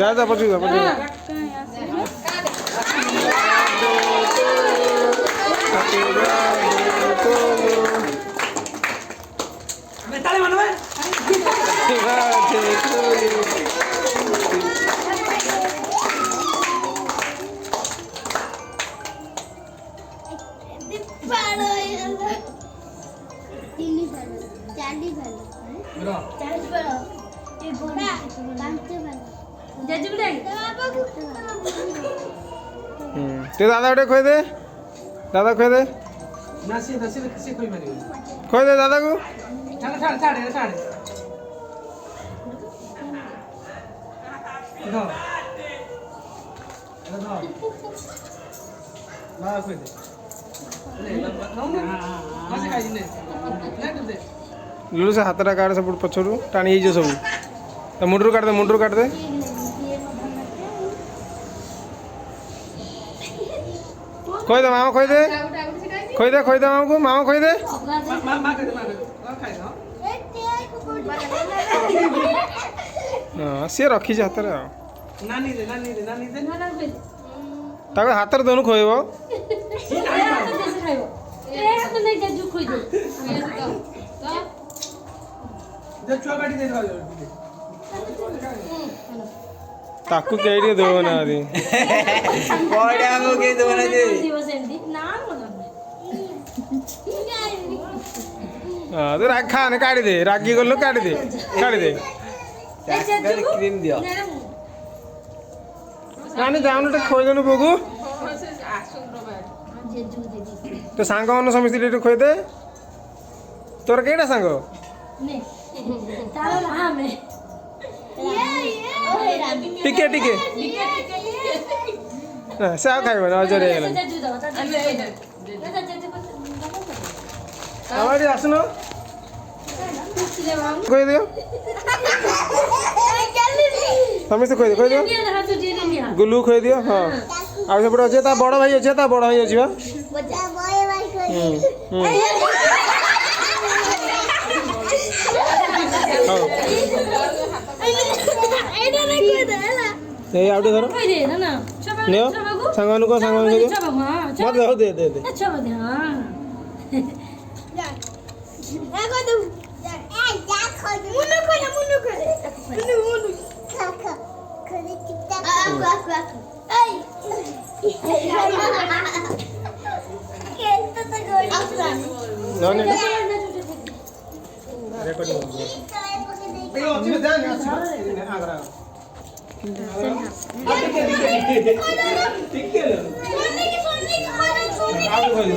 दादा पछी ते दादा उठे खोई दे दादा खोई दे नासी दसी किसी कोई मारी खोई दे दादा को छाड़ छाड़ छाड़ छाड़ इधर इधर ना खोई दे ले ना मसे खाई ले ले दे लुलु से हाथरा काट सब पछरु टाणी जो सब तो मुंडरू काट दे खोई दे मामा खोई दे मामा को मामा खोई दे मां खाई दे खाई दो हां से रखी जे हाथरा नानी दे ताको हाथर दोनु खोइबो जब चुआ काटी दे दो ताकू केडी देबो ना आदि बॉडी हमको के देबो ना दे हां तो खा ने काटी दे रागी गल्लो काटी दे क्रीम दियो नानी जाउन त खोइ देनु बगु तो सांग मन समस्ती ले खोइ दे तोर केडा सांग ने तारा नाम है टिके ना सा खाइबो ना जरे गेल हमारी आसनो खोइ दियो समस्ते खोइ दियो गुल्लू खोइ दियो हां आ से बड़ जे ता बड़ भाई अछि बा ए आउटे धरो खोइ दे ना लियो संगनु को दियो मत जाओ दे अच्छा बदे हां जा को दू जा खा मुनु खा खले टिकटा ए केंत तो गोड़ी ना रेकॉर्डिंग ए अच्छे जा ना आगरा ठीक है आउ खोइ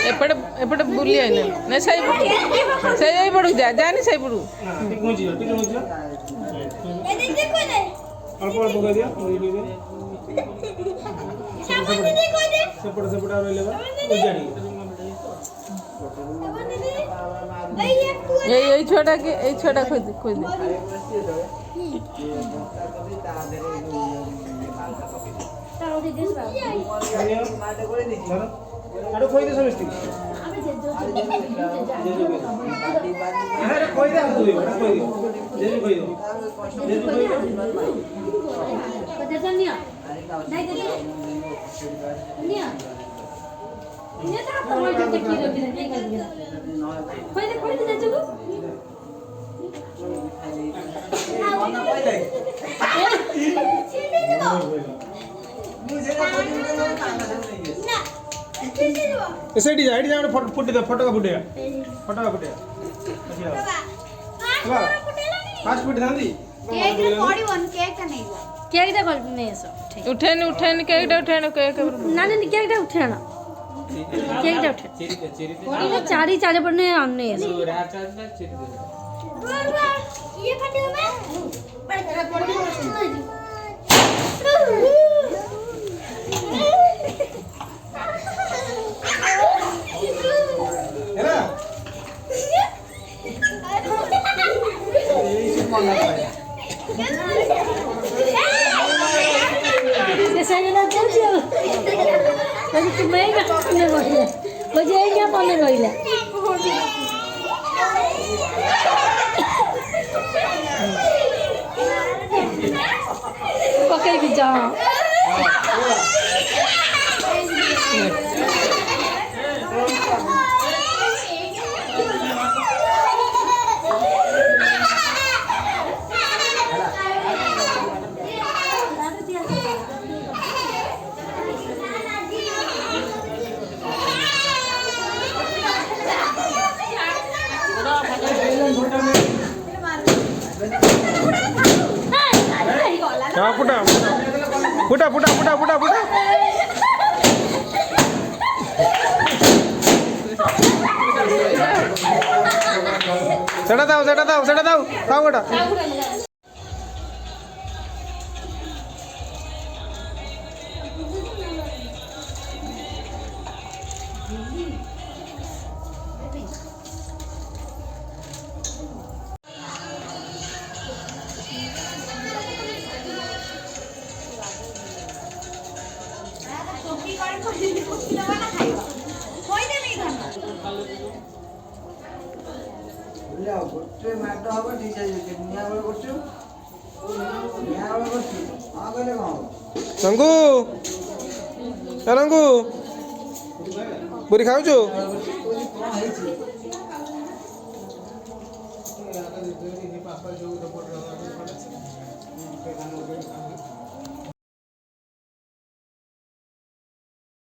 एपटे बुली आइने ना सही पड़ू जा जानी सही पड़ू अल्प अल्प कर दिया सेपट रोले यही छोटा खोज दे आरो खोइ दे समस्ती अरे खोइ दे खोइ दो सेठी जा फुटे फटका फुटेगा फास्ट फुट थांदी केक रे पड़ी वन केक का नहीं केक दा कल नहीं सो ठीक उठेन केक केक ना केक दा उठेना केक दा उठे ये चारी पड़ने हमने ऐसे ये फटे में बड़ा पड़ी ହେଇଗଲା କହୁଛି ଆଉ ତୁମେ ଏଇନା ପନେ କହିଲା କହୁଛି ଏଇନା ପନେ କହିଲା ପକେଇବି ଯା हाँ फुटा फुटा फुटा फुटा फुटा फुटा सेटा दाओ सेटा दाओ सेटा दाओ दाओ बेटा ଗୋଟେ ମାଡ଼ ହବ ଠିକ ହେଇଯିବ ନିଆଁ ବେଳେ କରୁଛୁ ନିଆଁ ବେଳେ କରୁଛୁ ହଁ କହିଲେ କଣ ହବ रंगू रंगू बुरी खाऊचु କଣ ହେଇଛି